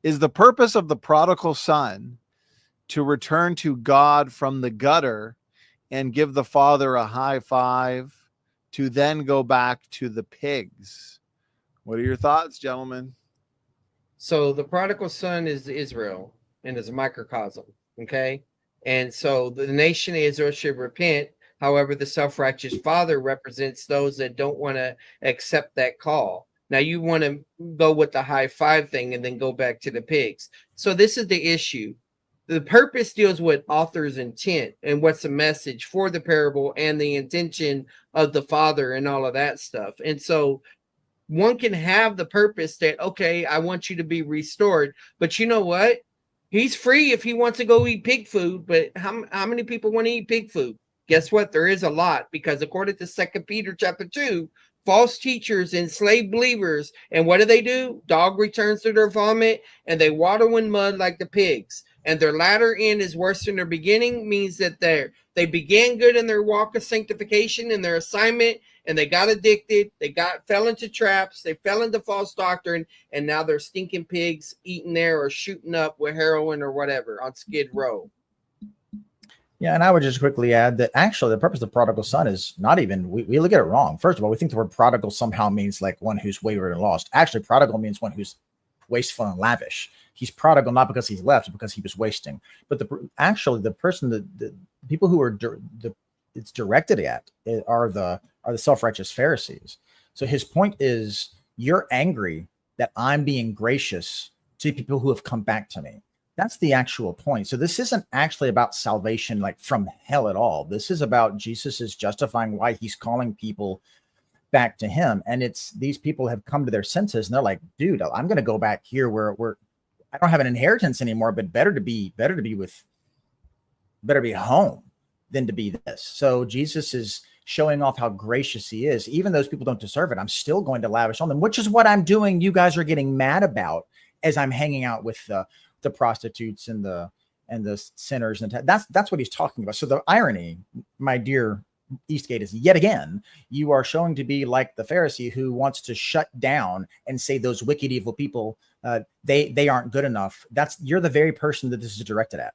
Is the purpose of the prodigal son to return to God from the gutter and give the father a high five to then go back to the pigs? What are your thoughts, gentlemen? So the prodigal son is Israel and is a microcosm. Okay. And so the nation of Israel should repent. However, the self-righteous father represents those that don't want to accept that call. Now you want to go with the high five thing and then go back to the pigs. So this is the issue. The purpose deals with author's intent and what's the message for the parable and the intention of the father and all of that stuff. And so one can have the purpose that, okay, I want you to be restored, but you know what? He's free if he wants to go eat pig food, but how many people want to eat pig food? Guess what? There is a lot, because according to 2 Peter chapter 2, false teachers enslave believers, and what do? Dog returns to their vomit, and they waddle in mud like the pigs. And their latter end is worse than their beginning, means that they began good in their walk of sanctification and their assignment, and they got addicted, fell into traps, they fell into false doctrine, and now they're stinking pigs eating there or shooting up with heroin or whatever on Skid Row. Yeah, and I would just quickly add that actually the purpose of the prodigal son is not even, we look at it wrong. First of all, we think the word prodigal somehow means like one who's wayward and lost. Actually, prodigal means one who's wasteful and lavish. He's prodigal not because he's left, but because he was wasting. But the person, the people who are it's directed at are the self-righteous Pharisees. So his point is, you're angry that I'm being gracious to people who have come back to me. That's the actual point. So this isn't actually about salvation like from hell at all. This is about Jesus is justifying why he's calling people back to him. And it's these people have come to their senses and they're like, dude, I'm going to go back here where I don't have an inheritance anymore, but better to be home than to be this. So Jesus is showing off how gracious he is. Even those people don't deserve it, I'm still going to lavish on them, which is what I'm doing. You guys are getting mad about as I'm hanging out with the prostitutes and the sinners. And that's what he's talking about. So the irony, my dear Eastgate, is yet again, you are showing to be like the Pharisee who wants to shut down and say those wicked, evil people, they aren't good enough. You're the very person that this is directed at.